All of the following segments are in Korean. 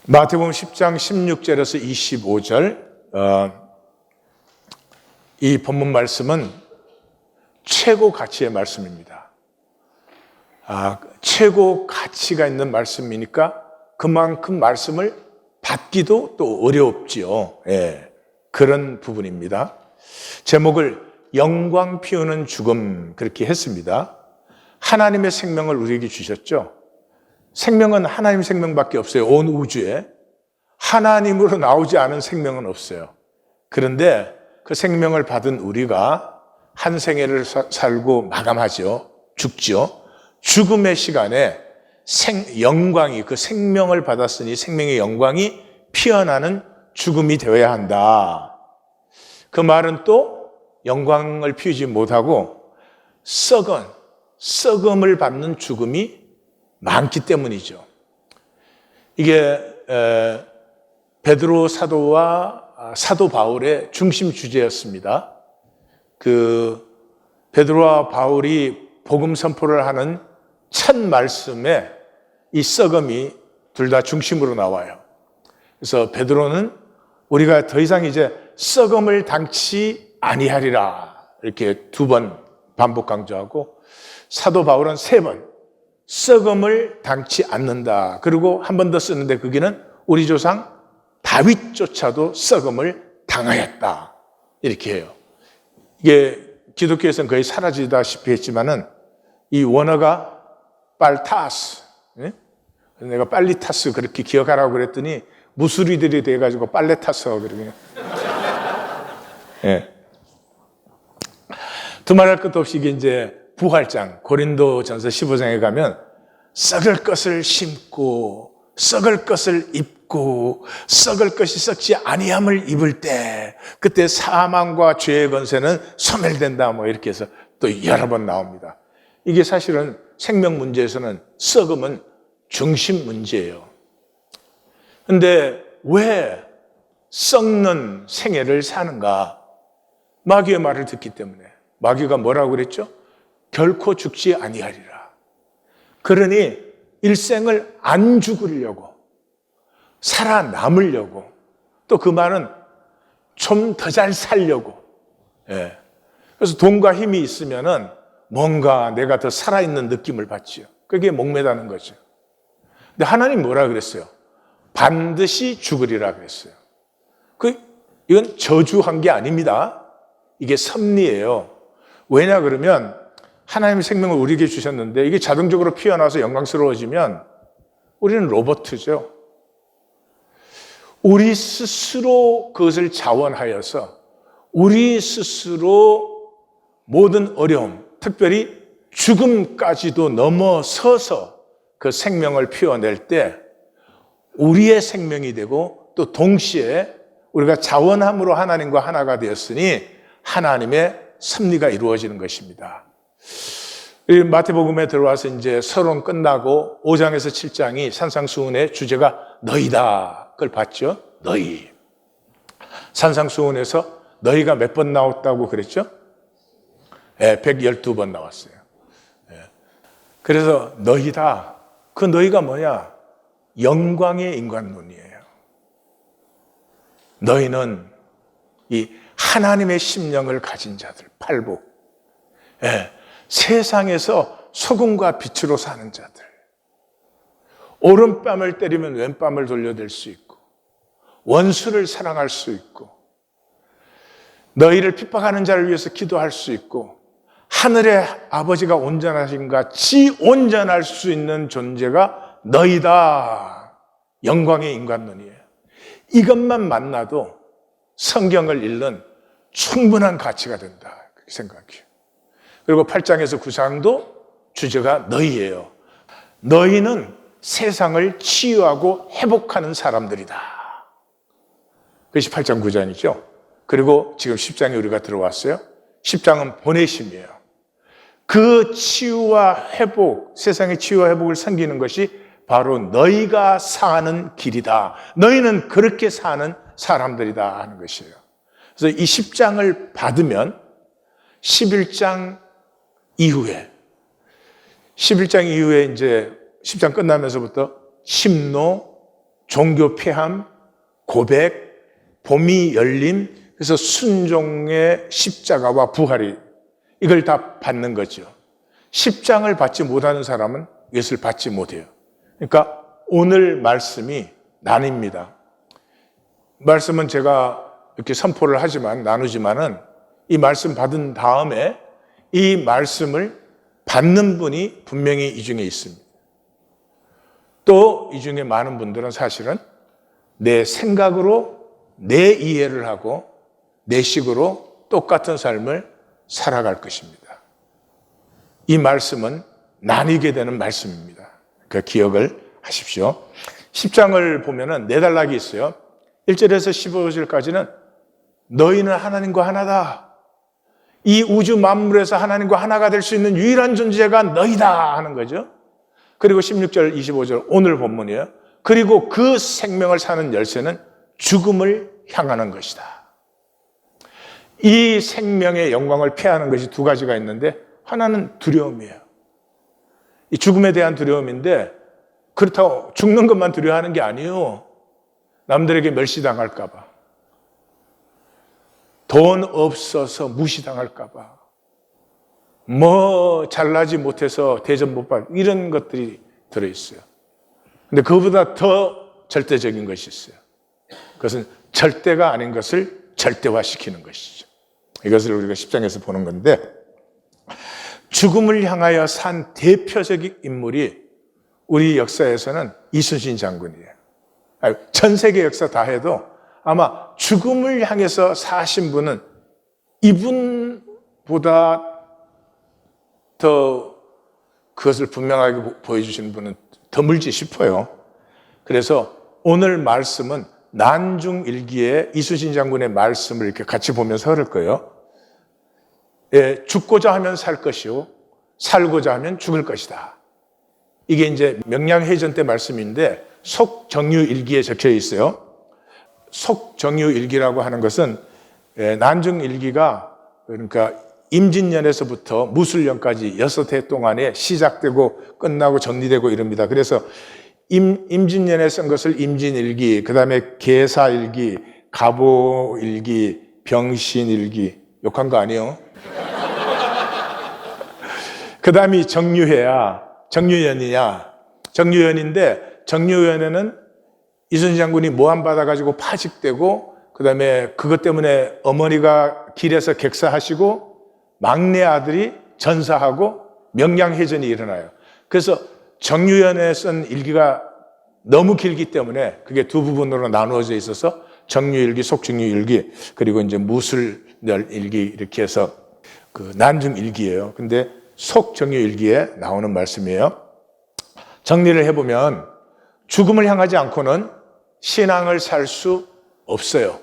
마태복음 10장 16절에서 25절 이 본문 말씀은 최고 가치의 말씀입니다. 최고 가치가 있는 말씀이니까 그만큼 말씀을 받기도 또 어렵지요. 그런 부분입니다. 제목을 영광 피우는 죽음 그렇게 했습니다. 하나님의 생명을 우리에게 주셨죠. 생명은 하나님 생명밖에 없어요. 온 우주에 하나님으로 나오지 않은 생명은 없어요. 그런데 그 생명을 받은 우리가 한 생애를 살고 마감하죠. 죽죠. 죽음의 시간에 영광이, 그 생명을 받았으니 생명의 영광이 피어나는 죽음이 되어야 한다. 그 말은 또 영광을 피우지 못하고 썩음을 받는 죽음이 많기 때문이죠. 이게 베드로 사도와 사도 바울의 중심 주제였습니다. 그 베드로와 바울이 복음 선포를 하는 첫 말씀에 이 썩음이 둘 다 중심으로 나와요. 그래서 베드로는 우리가 더 이상 이제 썩음을 당치 아니하리라 이렇게 2번 반복 강조하고, 사도 바울은 3번 썩음을 당치 않는다. 그리고 한 번 더 쓰는데 거기는 우리 조상 다윗조차도 썩음을 당하였다 이렇게 해요. 이게 기독교에서는 거의 사라지다시피 했지만은 이 원어가 빨타스, 내가 빨리타스 그렇게 기억하라고 그랬더니 무수리들이 돼가지고 빨래타스 그러게. 두말할 것도 없이 이게 이제 부활장 고린도전서 15장에 가면 썩을 것을 심고 썩을 것을 입고 썩을 것이 썩지 아니함을 입을 때 그때 사망과 죄의 권세는 소멸된다 뭐 이렇게 해서 또 여러 번 나옵니다. 이게 사실은 생명 문제에서는 썩음은 중심 문제예요. 그런데 왜 썩는 생애를 사는가? 마귀의 말을 듣기 때문에. 마귀가 뭐라고 그랬죠? 결코 죽지 아니하리라. 그러니 일생을 안 죽으려고, 살아남으려고, 또 그 말은 좀 더 잘 살려고. 그래서 돈과 힘이 있으면은 뭔가 내가 더 살아있는 느낌을 받지요. 그게 목매다는 거죠. 근데 하나님 뭐라 그랬어요? 반드시 죽으리라 그랬어요. 이건 저주한 게 아닙니다. 이게 섭리예요. 왜냐 그러면 하나님의 생명을 우리에게 주셨는데 이게 자동적으로 피어나서 영광스러워지면 우리는 로봇이죠. 우리 스스로 그것을 자원하여서 우리 스스로 모든 어려움, 특별히 죽음까지도 넘어서서 그 생명을 피워낼 때 우리의 생명이 되고 또 동시에 우리가 자원함으로 하나님과 하나가 되었으니 하나님의 섭리가 이루어지는 것입니다. 마태복음에 들어와서 이제 서론 끝나고 5장에서 7장이 산상수훈의 주제가 너희다. 그걸 봤죠? 너희. 산상수훈에서 너희가 몇 번 나왔다고 그랬죠? 112번 나왔어요. 그래서 너희다. 그 너희가 뭐냐? 영광의 인간론이에요. 너희는 이 하나님의 심령을 가진 자들, 팔복. 세상에서 소금과 빛으로 사는 자들. 오른뺨을 때리면 왼뺨을 돌려댈 수 있고, 원수를 사랑할 수 있고, 너희를 핍박하는 자를 위해서 기도할 수 있고, 하늘의 아버지가 온전하신 같이 온전할 수 있는 존재가 너희다. 영광의 인간론이에요. 이것만 만나도 성경을 읽는 충분한 가치가 된다. 그렇게 생각해요. 그리고 8장에서 9장도 주제가 너희예요. 너희는 세상을 치유하고 회복하는 사람들이다. 그것이 8장 9장이죠. 그리고 지금 10장에 우리가 들어왔어요. 10장은 보내심이에요. 그 치유와 회복, 세상의 치유와 회복을 섬기는 것이 바로 너희가 사는 길이다. 너희는 그렇게 사는 사람들이다 하는 것이에요. 그래서 이 10장을 받으면 11장 이후에 이제 10장 끝나면서부터 심노, 종교 폐함, 고백, 봄이 열림, 그래서 순종의 십자가와 부활이 이걸 다 받는 거죠. 십장을 받지 못하는 사람은 이것을 받지 못해요. 그러니까 오늘 말씀이 나뉩니다. 말씀은 제가 이렇게 선포를 하지만 나누지만은 이 말씀 받은 다음에 이 말씀을 받는 분이 분명히 이 중에 있습니다. 또 이 중에 많은 분들은 사실은 내 생각으로 내 이해를 하고 내 식으로 똑같은 삶을 살아갈 것입니다. 이 말씀은 나뉘게 되는 말씀입니다. 그 기억을 하십시오. 10장을 보면은 네 단락이 있어요. 1절에서 15절까지는 너희는 하나님과 하나다. 이 우주 만물에서 하나님과 하나가 될 수 있는 유일한 존재가 너희다 하는 거죠. 그리고 16절, 25절 오늘 본문이에요. 그리고 그 생명을 사는 열쇠는 죽음을 향하는 것이다. 이 생명의 영광을 폐하는 것이 두 가지가 있는데 하나는 두려움이에요. 이 죽음에 대한 두려움인데 그렇다고 죽는 것만 두려워하는 게 아니에요. 남들에게 멸시당할까 봐. 돈 없어서 무시당할까 봐. 뭐 잘나지 못해서 대접 못 받 이런 것들이 들어있어요. 근데 그보다 더 절대적인 것이 있어요. 그것은 절대가 아닌 것을 절대화시키는 것이죠. 이것을 우리가 10장에서 보는 건데 죽음을 향하여 산 대표적인 인물이 우리 역사에서는 이순신 장군이에요. 전 세계 역사 다 해도 아마 죽음을 향해서 사신 분은 이분보다 더 그것을 분명하게 보여주시는 분은 드물지 싶어요. 그래서 오늘 말씀은 난중일기에 이순신 장군의 말씀을 이렇게 같이 보면서 흐를 거예요. 예, 죽고자 하면 살 것이요, 살고자 하면 죽을 것이다. 이게 이제 명량해전 때 말씀인데 속정유일기에 적혀 있어요. 속정유일기라고 하는 것은 난중일기가 그러니까 임진년에서부터 무술년까지 6해 동안에 시작되고 끝나고 정리되고 이럽니다. 그래서 임진년에 쓴 것을 임진일기, 그 다음에 계사일기, 가보일기, 병신일기, 욕한 거 아니에요? 그 다음이 정유회야. 정유연이냐. 정유연인데 정유연에는 이순신 장군이 모함받아가지고 파직되고 그 다음에 그것 때문에 어머니가 길에서 객사하시고 막내 아들이 전사하고 명량해전이 일어나요. 그래서 정유연에 쓴 일기가 너무 길기 때문에 그게 두 부분으로 나누어져 있어서 정유일기, 속정유일기, 그리고 이제 무술일기 이렇게 해서 그 난중일기예요. 근데 속정유일기에 나오는 말씀이에요. 정리를 해보면 죽음을 향하지 않고는 신앙을 살 수 없어요.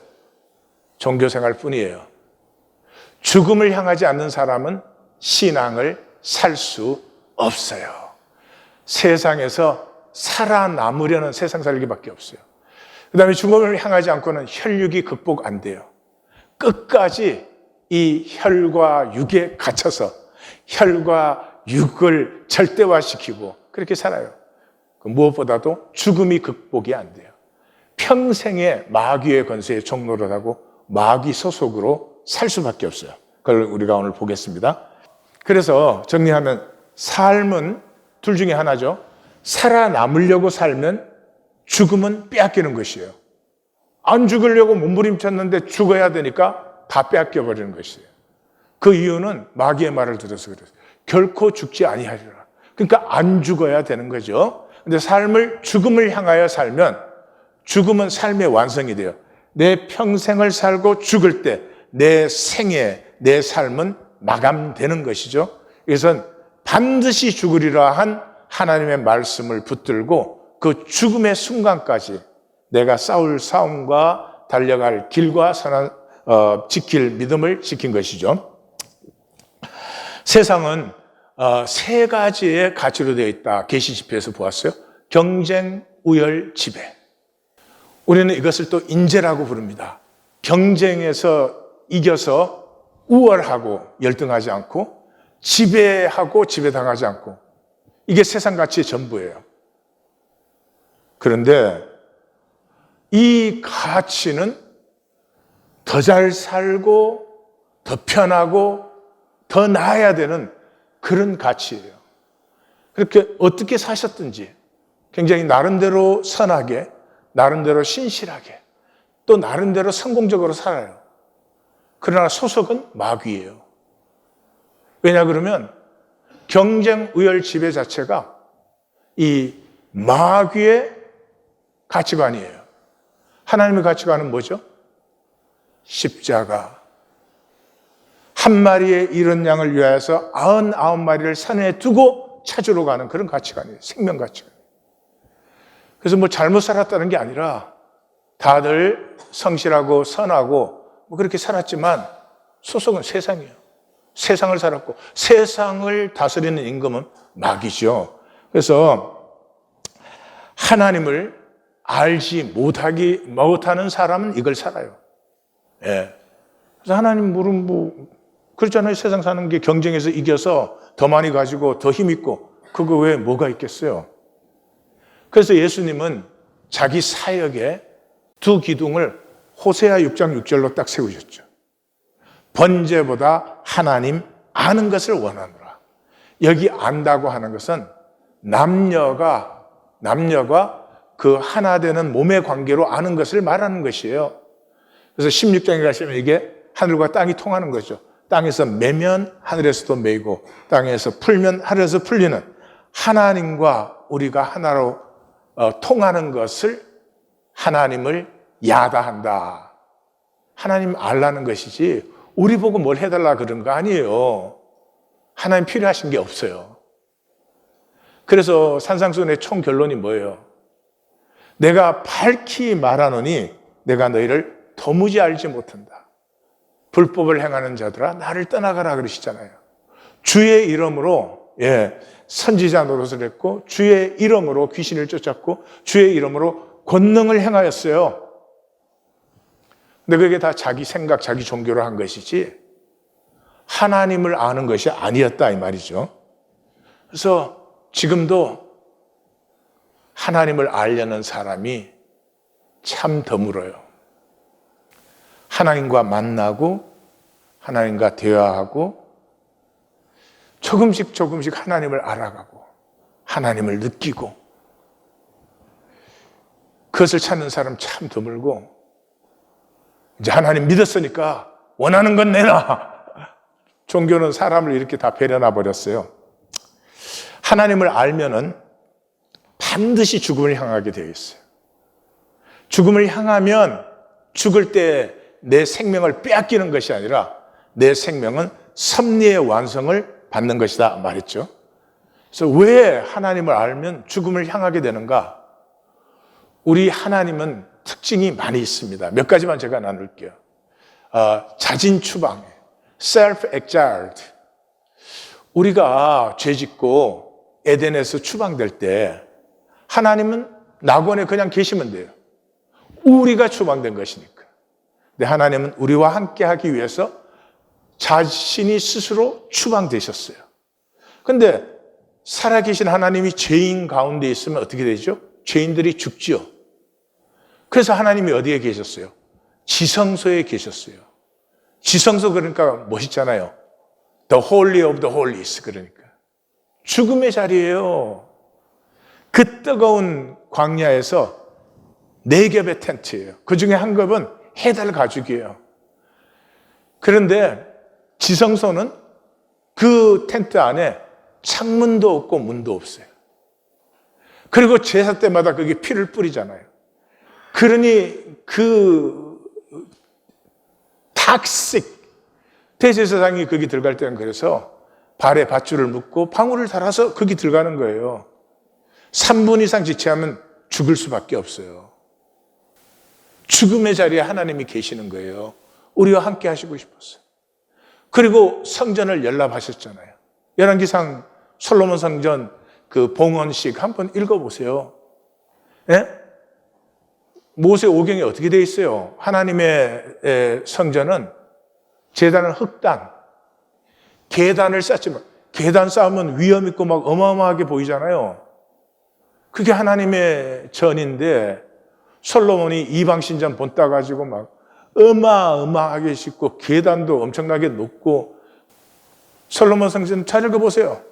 종교생활 뿐이에요. 죽음을 향하지 않는 사람은 신앙을 살 수 없어요. 세상에서 살아남으려는 세상 살기밖에 없어요. 그 다음에 죽음을 향하지 않고는 혈육이 극복 안 돼요. 끝까지 이 혈과 육에 갇혀서 혈과 육을 절대화시키고 그렇게 살아요. 무엇보다도 죽음이 극복이 안 돼요. 평생에 마귀의 권세에 종노릇하고 마귀 소속으로 살 수밖에 없어요. 그걸 우리가 오늘 보겠습니다. 그래서 정리하면 삶은 둘 중에 하나죠. 살아남으려고 살면 죽음은 빼앗기는 것이에요. 안 죽으려고 몸부림쳤는데 죽어야 되니까 다 빼앗겨버리는 것이에요. 그 이유는 마귀의 말을 들어서 그래요. 결코 죽지 아니하리라. 그러니까 안 죽어야 되는 거죠. 근데 죽음을 향하여 살면 죽음은 삶의 완성이 돼요. 내 평생을 살고 죽을 때 내 생애, 내 삶은 마감되는 것이죠. 그래서 반드시 죽으리라 한 하나님의 말씀을 붙들고 그 죽음의 순간까지 내가 싸울 싸움과 달려갈 길과 지킬 믿음을 지킨 것이죠. 세상은 세 가지의 가치로 되어 있다. 계시 집회에서 보았어요. 경쟁, 우열, 지배. 우리는 이것을 또 인재라고 부릅니다. 경쟁에서 이겨서 우월하고 열등하지 않고 지배하고 지배당하지 않고 이게 세상 가치의 전부예요. 그런데 이 가치는 더 잘 살고 더 편하고 더 나아야 되는 그런 가치예요. 그렇게 어떻게 사셨든지 굉장히 나름대로 선하게, 나름대로 신실하게, 또 나름대로 성공적으로 살아요. 그러나 소속은 마귀예요. 왜냐 그러면 경쟁 우열 지배 자체가 이 마귀의 가치관이에요. 하나님의 가치관은 뭐죠? 십자가. 한 마리의 잃은 양을 위하여서 99마리를 산에 두고 찾으러 가는 그런 가치관이에요. 생명 가치관. 그래서 뭐 잘못 살았다는 게 아니라 다들 성실하고 선하고 뭐 그렇게 살았지만 소속은 세상이에요. 세상을 살았고 세상을 다스리는 임금은 마귀죠. 그래서 하나님을 알지 못하는 사람은 이걸 살아요. 예. 그래서 하나님 물은 뭐 그렇잖아요. 세상 사는 게 경쟁에서 이겨서 더 많이 가지고 더 힘있고 그거 외에 뭐가 있겠어요. 그래서 예수님은 자기 사역에 두 기둥을 호세아 6장 6절로 딱 세우셨죠. 번제보다 하나님 아는 것을 원하노라. 여기 안다고 하는 것은 남녀가 그 하나 되는 몸의 관계로 아는 것을 말하는 것이에요. 그래서 16장에 가시면 이게 하늘과 땅이 통하는 거죠. 땅에서 매면 하늘에서도 매이고 땅에서 풀면 하늘에서 풀리는 하나님과 우리가 하나로 통하는 것을 하나님을 야다한다. 하나님 알라는 것이지 우리 보고 뭘 해달라 그런 거 아니에요. 하나님 필요하신 게 없어요. 그래서 산상수훈의 총 결론이 뭐예요? 내가 밝히 말하노니 내가 너희를 도무지 알지 못한다. 불법을 행하는 자들아 나를 떠나가라 그러시잖아요. 주의 이름으로 선지자 노릇을 했고 주의 이름으로 귀신을 쫓았고 주의 이름으로 권능을 행하였어요. 근데 그게 다 자기 생각, 자기 종교로 한 것이지 하나님을 아는 것이 아니었다 이 말이죠. 그래서 지금도 하나님을 알려는 사람이 참 드물어요. 하나님과 만나고 하나님과 대화하고 조금씩 하나님을 알아가고 하나님을 느끼고 그것을 찾는 사람 참 드물고 이제 하나님 믿었으니까 원하는 건 내놔. 종교는 사람을 이렇게 다 배려놔 버렸어요. 하나님을 알면은 반드시 죽음을 향하게 되어 있어요. 죽음을 향하면 죽을 때 내 생명을 빼앗기는 것이 아니라 내 생명은 섭리의 완성을 받는 것이다 말했죠. 그래서 왜 하나님을 알면 죽음을 향하게 되는가? 우리 하나님은 특징이 많이 있습니다. 몇 가지만 제가 나눌게요. 자진추방, self-exiled. 우리가 죄짓고 에덴에서 추방될 때 하나님은 낙원에 그냥 계시면 돼요. 우리가 추방된 것이니까. 근데 하나님은 우리와 함께 하기 위해서 자신이 스스로 추방되셨어요. 근데 살아계신 하나님이 죄인 가운데 있으면 어떻게 되죠? 죄인들이 죽지요. 그래서 하나님이 어디에 계셨어요? 지성소에 계셨어요. 지성소 그러니까 멋있잖아요. The Holy of the Holies 그러니까. 죽음의 자리예요. 그 뜨거운 광야에서 4겹의 텐트예요. 그 중에 한 겹은 해달 가죽이에요. 그런데 지성소는 그 텐트 안에 창문도 없고 문도 없어요. 그리고 제사 때마다 거기 피를 뿌리잖아요. 그러니 그 탁식 대제사장이 거기 들어갈 때는 그래서 발에 밧줄을 묶고 방울을 달아서 거기 들어가는 거예요. 3분 이상 지체하면 죽을 수밖에 없어요. 죽음의 자리에 하나님이 계시는 거예요. 우리와 함께 하시고 싶었어요. 그리고 성전을 연립하셨잖아요. 열왕기상 솔로몬 성전 그 봉헌식 한번 읽어보세요. 예? 모세 오경에 어떻게 되어 있어요? 하나님의 성전은 제단은 흙단, 계단을 쌓지만 계단 쌓으면 위험 있고 막 어마어마하게 보이잖아요. 그게 하나님의 전인데 솔로몬이 이방신전 본 따가지고 막 어마어마하게 짓고 계단도 엄청나게 높고, 솔로몬 성전 잘 읽어보세요.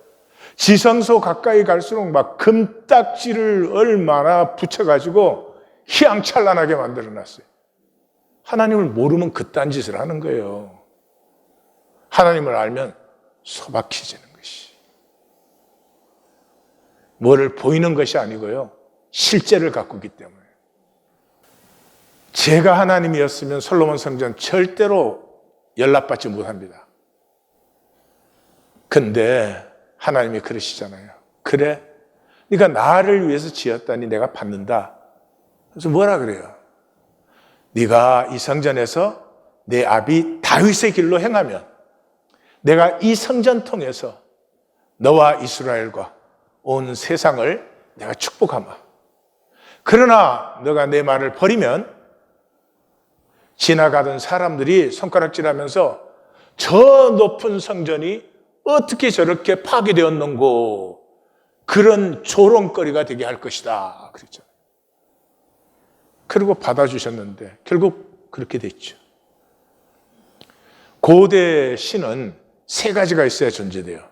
지성소 가까이 갈수록 막 금딱지를 얼마나 붙여가지고 휘황찬란하게 만들어놨어요. 하나님을 모르면 그딴 짓을 하는 거예요. 하나님을 알면 소박해지는 것이. 뭐를 보이는 것이 아니고요, 실제를 갖고 있기 때문에. 제가 하나님이었으면 솔로몬 성전 절대로 연락받지 못합니다. 근데 하나님이 그러시잖아요. 그래, 네가 나를 위해서 지었다니 내가 받는다. 그래서 뭐라 그래요? 네가 이 성전에서 내 아비 다윗의 길로 행하면 내가 이 성전 통해서 너와 이스라엘과 온 세상을 내가 축복하마. 그러나 너가 내 말을 버리면 지나가던 사람들이 손가락질하면서 저 높은 성전이 어떻게 저렇게 파괴되었는고, 그런 조롱거리가 되게 할 것이다 그랬죠. 그리고 받아주셨는데 결국 그렇게 됐죠. 고대 신은 세 가지가 있어야 존재돼요.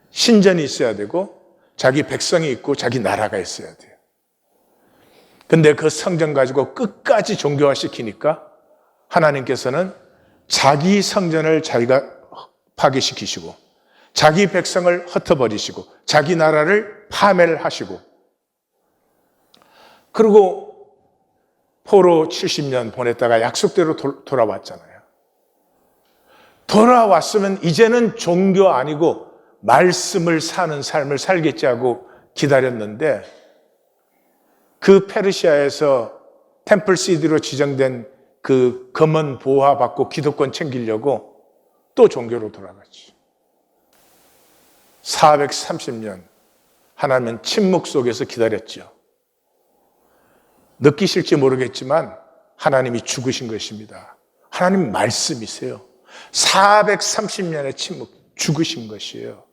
신전이 있어야 되고, 자기 백성이 있고, 자기 나라가 있어야 돼요. 근데 그 성전 가지고 끝까지 종교화 시키니까 하나님께서는 자기 성전을 자기가 파괴시키시고, 자기 백성을 흩어버리시고, 자기 나라를 파멸을 하시고, 그리고 포로 70년 보냈다가 약속대로 돌아왔잖아요. 돌아왔으면 이제는 종교 아니고 말씀을 사는 삶을 살겠지 하고 기다렸는데, 그 페르시아에서 템플 시티로 지정된 그 검은 보화 받고 기득권 챙기려고 또 종교로 돌아갔지. 430년 하나님은 침묵 속에서 기다렸죠. 느끼실지 모르겠지만 하나님이 죽으신 것입니다. 하나님 말씀이세요. 430년의 침묵, 죽으신 것이에요.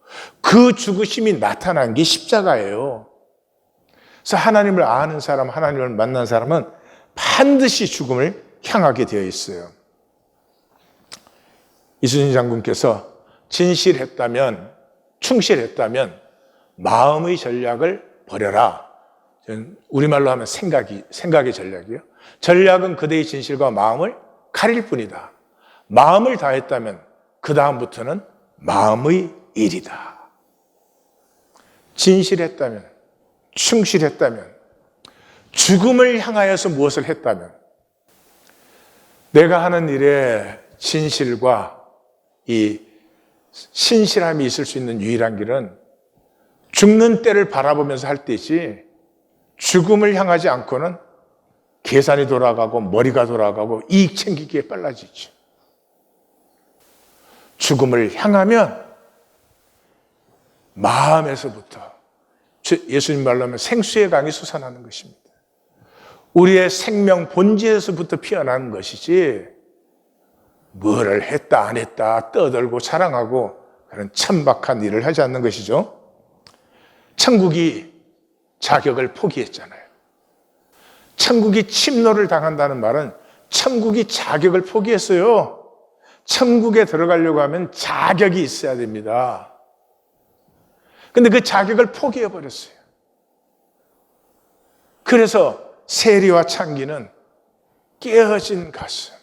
그 죽으심이 나타난 게 십자가예요. 그래서 하나님을 아는 사람, 하나님을 만난 사람은 반드시 죽음을 향하게 되어 있어요. 이순신 장군께서 진실했다면, 충실했다면 마음의 전략을 버려라. 우리말로 하면 생각의 전략이요. 전략은 그대의 진실과 마음을 가릴 뿐이다. 마음을 다했다면 그 다음부터는 마음의 일이다. 진실했다면, 충실했다면, 죽음을 향하여서 무엇을 했다면, 내가 하는 일에 진실과 이 신실함이 있을 수 있는 유일한 길은 죽는 때를 바라보면서 할 때지, 죽음을 향하지 않고는 계산이 돌아가고 머리가 돌아가고 이익 챙기기에 빨라지죠. 죽음을 향하면 마음에서부터, 예수님 말로 하면 생수의 강이 솟아나는 것입니다. 우리의 생명 본질에서부터 피어나는 것이지, 뭐를 했다 안 했다 떠들고 자랑하고 그런 천박한 일을 하지 않는 것이죠. 천국이 자격을 포기했잖아요. 천국이 침노를 당한다는 말은 천국이 자격을 포기했어요. 천국에 들어가려고 하면 자격이 있어야 됩니다. 근데 그 자격을 포기해버렸어요. 그래서 세리와 창기는 깨어진 가슴.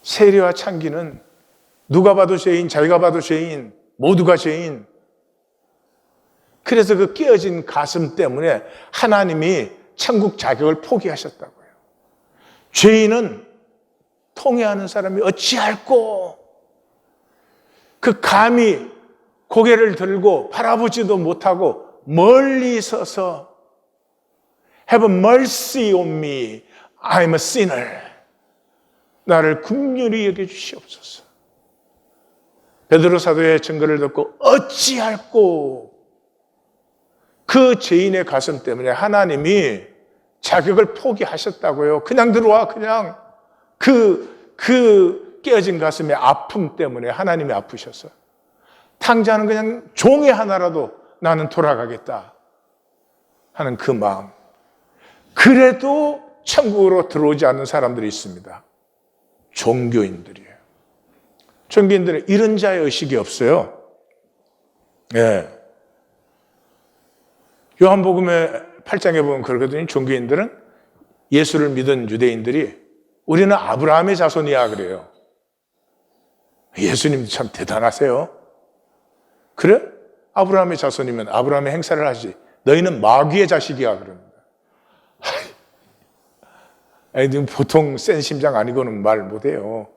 세리와 창기는 누가 봐도 죄인, 자기가 봐도 죄인, 모두가 죄인. 그래서 그 깨어진 가슴 때문에 하나님이 천국 자격을 포기하셨다고요. 죄인은 통회하는 사람이 어찌할꼬? 그 감히 고개를 들고 바라보지도 못하고 멀리 서서 Have mercy on me, I'm a sinner. 나를 긍휼히 여겨주시옵소서. 베드로 사도의 증거를 듣고 어찌할꼬? 그 죄인의 가슴 때문에 하나님이 자격을 포기하셨다고요. 그냥 들어와, 그냥. 그 깨어진 가슴의 아픔 때문에 하나님이 아프셨어요. 탕자는 그냥 종이 하나라도 나는 돌아가겠다 하는 그 마음. 그래도 천국으로 들어오지 않는 사람들이 있습니다. 종교인들이에요. 종교인들은 이런 자의 의식이 없어요. 예. 요한복음의 8장에 보면 그러거든요. 종교인들은 예수를 믿은 유대인들이 우리는 아브라함의 자손이야 그래요. 예수님도 참 대단하세요. 그래? 아브라함의 자손이면 아브라함의 행사를 하지. 너희는 마귀의 자식이야 그럽니다. 아니, 보통 센 심장 아니고는 말 못해요.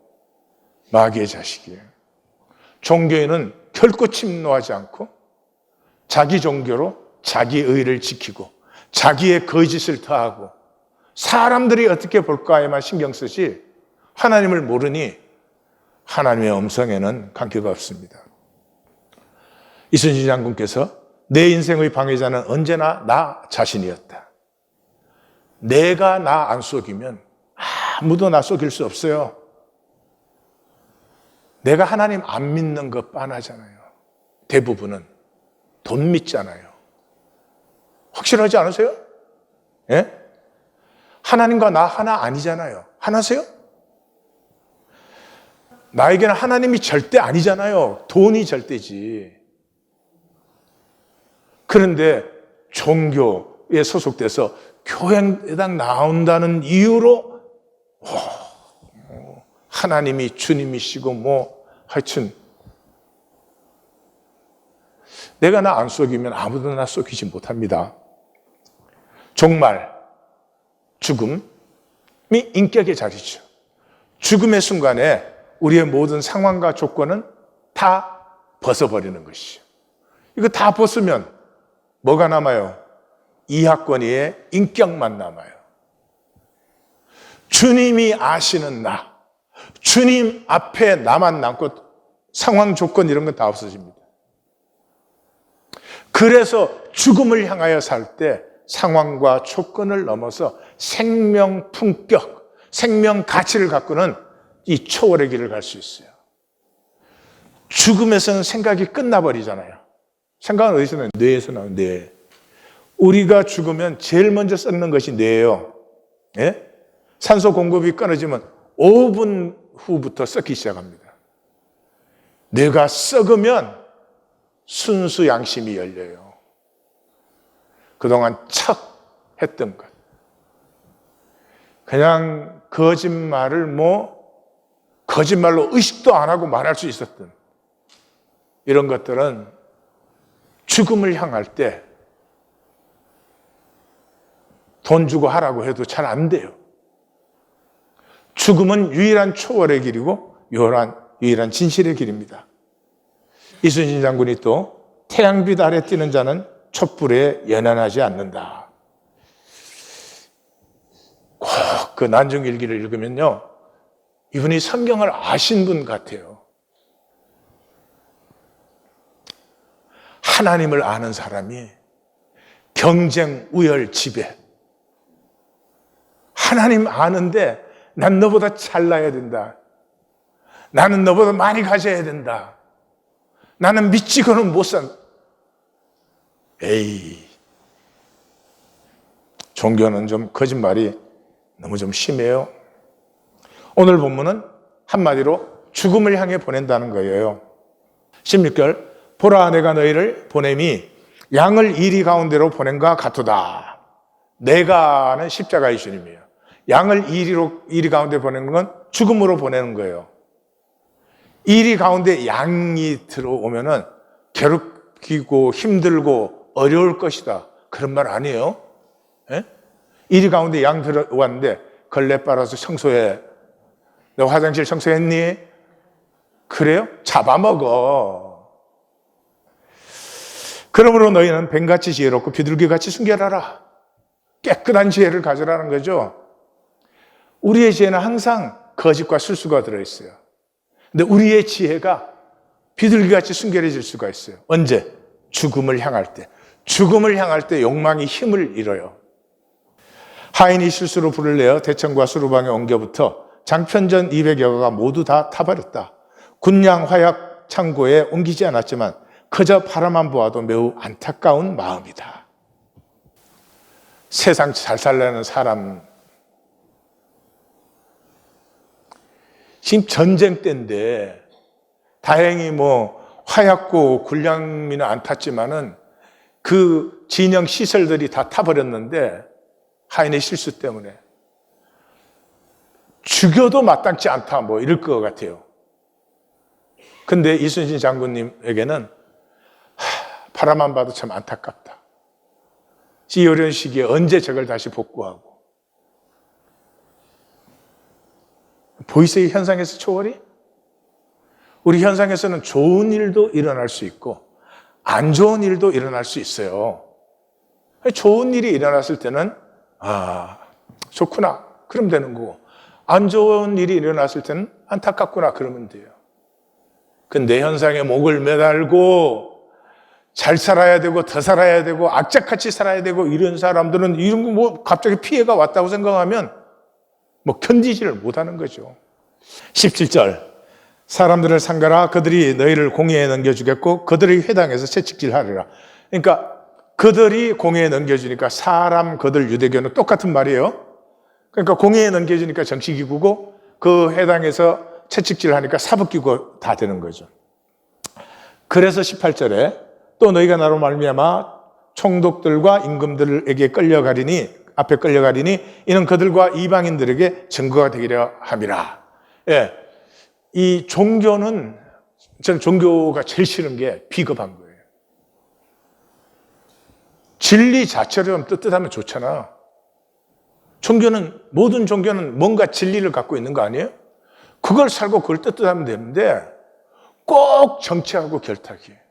마귀의 자식이에요. 종교인은 결코 침노하지 않고 자기 종교로 자기 의를 지키고 자기의 거짓을 더하고 사람들이 어떻게 볼까에만 신경 쓰지 하나님을 모르니 하나님의 음성에는 관계가 없습니다. 이순신 장군께서 내 인생의 방해자는 언제나 나 자신이었다. 내가 나 안 속이면 아무도 나 속일 수 없어요. 내가 하나님 안 믿는 것 뻔하잖아요. 대부분은 돈 믿잖아요. 확실하지 않으세요? 예? 하나님과 나 하나 아니잖아요. 하나세요? 나에게는 하나님이 절대 아니잖아요. 돈이 절대지. 그런데 종교에 소속돼서 교회당 나온다는 이유로 하나님이 주님이시고 하여튼 내가 나 안 속이면 아무도 나 속이지 못합니다. 종말, 죽음이 인격의 자리죠. 죽음의 순간에 우리의 모든 상황과 조건은 다 벗어버리는 것이죠. 이거 다 벗으면 뭐가 남아요? 이하권이의 인격만 남아요. 주님이 아시는 나, 주님 앞에 나만 남고 상황, 조건 이런 건 다 없어집니다. 그래서 죽음을 향하여 살 때 상황과 조건을 넘어서 생명 품격, 생명 가치를 갖고는 이 초월의 길을 갈 수 있어요. 죽음에서는 생각이 끝나버리잖아요. 생각은 어디서 나요? 뇌에서 나오는 뇌. 우리가 죽으면 제일 먼저 썩는 것이 뇌예요. 예? 산소 공급이 끊어지면 5분 후부터 썩기 시작합니다. 뇌가 썩으면 순수 양심이 열려요. 그동안 척 했던 것. 그냥 거짓말을 거짓말로 의식도 안 하고 말할 수 있었던 이런 것들은 죽음을 향할 때 돈 주고 하라고 해도 잘 안 돼요. 죽음은 유일한 초월의 길이고 유일한 진실의 길입니다. 이순신 장군이 또 태양빛 아래 뛰는 자는 촛불에 연연하지 않는다. 꼭 그 난중일기를 읽으면요. 이분이 성경을 아신 분 같아요. 하나님을 아는 사람이 경쟁, 우열, 지배. 하나님 아는데 난 너보다 잘나야 된다. 나는 너보다 많이 가져야 된다. 나는 미치고는 못 산다. 에이, 종교는 좀 거짓말이 너무 좀 심해요. 오늘 본문은 한마디로 죽음을 향해 보낸다는 거예요. 16절, 보라 내가 너희를 보냄이 양을 이리 가운데로 보낸과 같도다. 내가는 십자가의 주님이에요. 양을 이리 가운데 보내는 건 죽음으로 보내는 거예요. 이리 가운데 양이 들어오면은 괴롭히고 힘들고 어려울 것이다. 그런 말 아니에요. 예? 이리 가운데 양 들어왔는데 걸레 빨아서 청소해. 너 화장실 청소했니? 그래요? 잡아먹어. 그러므로 너희는 뱀같이 지혜롭고 비둘기같이 순결하라. 깨끗한 지혜를 가져라는 거죠. 우리의 지혜는 항상 거짓과 술수가 들어있어요. 근데 우리의 지혜가 비둘기같이 순결해질 수가 있어요. 언제? 죽음을 향할 때. 죽음을 향할 때 욕망이 힘을 잃어요. 하인이 실수로 불을 내어 대천과 수루방에 옮겨부터 장편전 200여가가 모두 다 타버렸다. 군량 화약 창고에 옮기지 않았지만 그저 바라만 보아도 매우 안타까운 마음이다. 세상 잘 살려는 사람. 지금 전쟁 때인데 다행히 뭐 화약고 군량미는 안 탔지만은 그 진영 시설들이 다 타버렸는데 하인의 실수 때문에 죽여도 마땅치 않다 뭐 이럴 것 같아요. 근데 이순신 장군님에게는 바라만 봐도 참 안타깝다. 이 어려운 시기에 언제 저걸 다시 복구하고. 보이세요? 현상에서 초월이? 우리 현상에서는 좋은 일도 일어날 수 있고 안 좋은 일도 일어날 수 있어요. 좋은 일이 일어났을 때는 좋구나 그러면 되는 거고, 안 좋은 일이 일어났을 때는 안타깝구나 그러면 돼요. 근데 현상에 목을 매달고 잘 살아야 되고 더 살아야 되고 악착같이 살아야 되고 이런 사람들은 이런 거 뭐 갑자기 피해가 왔다고 생각하면 뭐 견디지를 못하는 거죠. 17절 사람들을 상가라 그들이 너희를 공회에 넘겨주겠고 그들의 회당에서 채찍질하리라. 그러니까 그들이 공회에 넘겨주니까 사람 그들 유대교는 똑같은 말이에요. 그러니까 공회에 넘겨주니까 정치기구고 그 회당에서 채찍질하니까 사법기구 다 되는 거죠. 그래서 18절에 또 너희가 나로 말미암아 총독들과 임금들에게 끌려가리니 앞에 끌려가리니 이는 그들과 이방인들에게 증거가 되기려 함이라. 예, 이 종교는 저는 종교가 제일 싫은 게 비겁한 거예요. 진리 자체로 뜨뜻하면 좋잖아. 종교는 모든 종교는 뭔가 진리를 갖고 있는 거 아니에요? 그걸 살고 그걸 뜨뜻하면 되는데 꼭 정치하고 결탁이에요.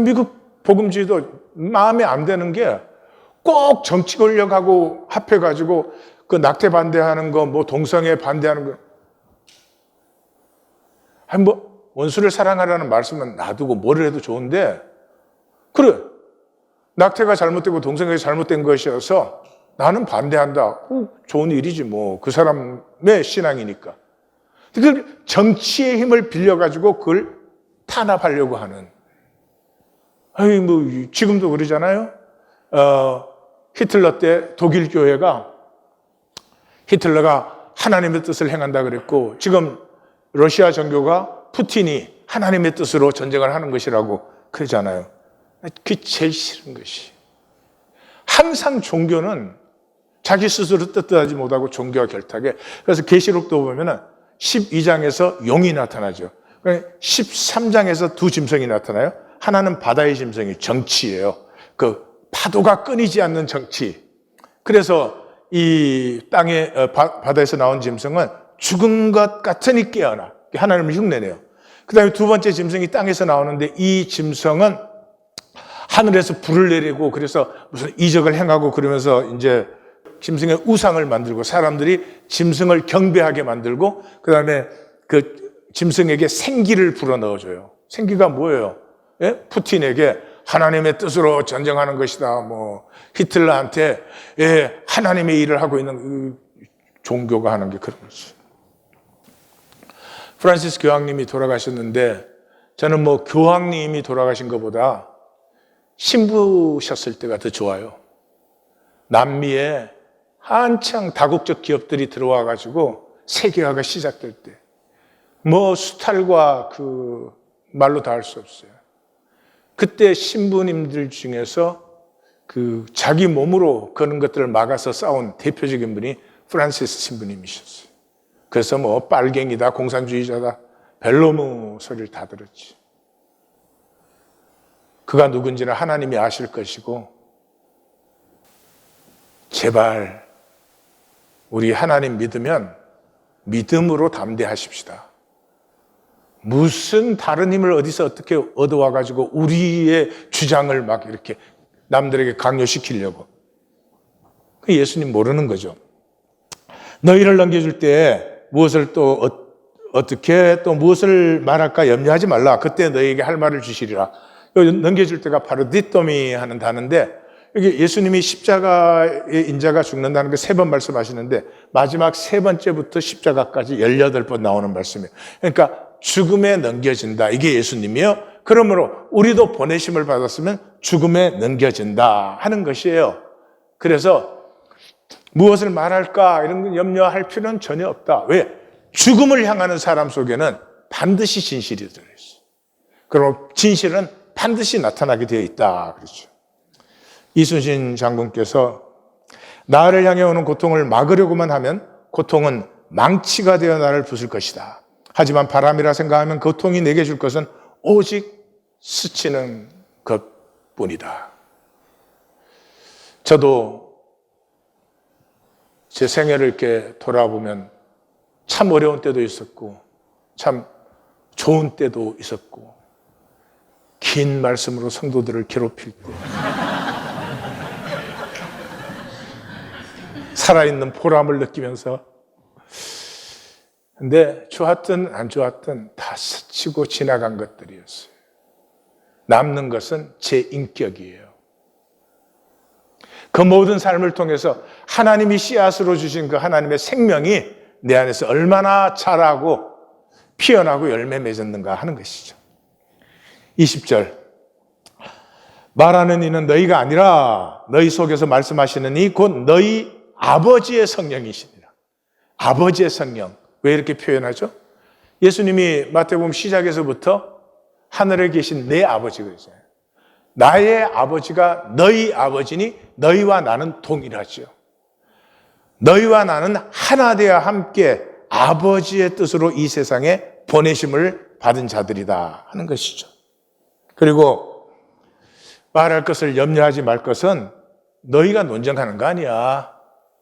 미국 복음주의도 마음에 안 드는 게 꼭 정치 권력하고 합해가지고 그 낙태 반대하는 거, 뭐 동성애 반대하는 거. 아니 뭐 원수를 사랑하라는 말씀은 놔두고 뭐를 해도 좋은데, 그래 낙태가 잘못되고 동성애가 잘못된 것이어서 나는 반대한다. 좋은 일이지 뭐. 그 사람의 신앙이니까. 그 정치의 힘을 빌려가지고 그걸 탄압하려고 하는. 아니 뭐 지금도 그러잖아요. 히틀러 때 독일 교회가 히틀러가 하나님의 뜻을 행한다 그랬고, 지금 러시아 정교가 푸틴이 하나님의 뜻으로 전쟁을 하는 것이라고 그러잖아요. 그게 제일 싫은 것이. 항상 종교는 자기 스스로 뜻하지 못하고 종교와 결탁해. 그래서 계시록도 보면은 12장에서 용이 나타나죠. 13장에서 두 짐승이 나타나요. 하나는 바다의 짐승이 정치예요. 그 파도가 끊이지 않는 정치. 그래서 이 땅에 바다에서 나온 짐승은 죽은 것 같으니 깨어나. 하나님을 흉내내요. 그 다음에 두 번째 짐승이 땅에서 나오는데 이 짐승은 하늘에서 불을 내리고 그래서 무슨 이적을 행하고 그러면서 이제 짐승의 우상을 만들고 사람들이 짐승을 경배하게 만들고 그 다음에 그 짐승에게 생기를 불어넣어줘요. 생기가 뭐예요? 예? 푸틴에게 하나님의 뜻으로 전쟁하는 것이다. 뭐 히틀러한테 하나님의 일을 하고 있는 종교가 하는 게 그런 거죠. 프란시스 교황님이 돌아가셨는데 저는 뭐 교황님이 돌아가신 것보다 신부셨을 때가 더 좋아요. 남미에 한창 다국적 기업들이 들어와 가지고 세계화가 시작될 때 뭐 수탈과 그 말로 다 할 수 없어요. 그때 신부님들 중에서 그 자기 몸으로 그런 것들을 막아서 싸운 대표적인 분이 프란시스 신부님이셨어요. 그래서 뭐 빨갱이다, 공산주의자다, 벨로무 소리를 다 들었지. 그가 누군지는 하나님이 아실 것이고, 제발 우리 하나님 믿으면 믿음으로 담대하십시다. 무슨 다른 힘을 어디서 어떻게 얻어와 가지고 우리의 주장을 막 이렇게 남들에게 강요시키려고. 예수님 모르는 거죠. 너희를 넘겨줄 때 무엇을 또 어떻게 또 무엇을 말할까 염려하지 말라. 그때 너희에게 할 말을 주시리라. 넘겨줄 때가 바로 디토미 하는 단어인데, 여기 예수님이 십자가의 인자가 죽는다는 걸 3번 말씀하시는데 마지막 3번째부터 십자가까지 18번 나오는 말씀이에요. 그러니까 죽음에 넘겨진다. 이게 예수님이요. 그러므로 우리도 보내심을 받았으면 죽음에 넘겨진다 하는 것이에요. 그래서 무엇을 말할까 이런 걸 염려할 필요는 전혀 없다. 왜? 죽음을 향하는 사람 속에는 반드시 진실이 들어있어요. 그럼 진실은 반드시 나타나게 되어 있다. 그렇죠. 이순신 장군께서 나를 향해 오는 고통을 막으려고만 하면 고통은 망치가 되어 나를 부술 것이다. 하지만 바람이라 생각하면 고통이 내게 줄 것은 오직 스치는 것뿐이다. 저도 제 생애를 이렇게 돌아보면 참 어려운 때도 있었고 참 좋은 때도 있었고 긴 말씀으로 성도들을 괴롭힐 때 살아있는 보람을 느끼면서 근데 좋았든 안 좋았든 다 스치고 지나간 것들이었어요. 남는 것은 제 인격이에요. 그 모든 삶을 통해서 하나님이 씨앗으로 주신 그 하나님의 생명이 내 안에서 얼마나 자라고 피어나고 열매 맺었는가 하는 것이죠. 20절 말하는 이는 너희가 아니라 너희 속에서 말씀하시는 이 곧 너희 아버지의 성령이시니라. 아버지의 성령. 왜 이렇게 표현하죠? 예수님이 마태복음 시작에서부터 하늘에 계신 내 아버지가 있어요. 나의 아버지가 너희 아버지니 너희와 나는 동일하죠. 너희와 나는 하나 되어 함께 아버지의 뜻으로 이 세상에 보내심을 받은 자들이다 하는 것이죠. 그리고 말할 것을 염려하지 말 것은 너희가 논쟁하는 거 아니야.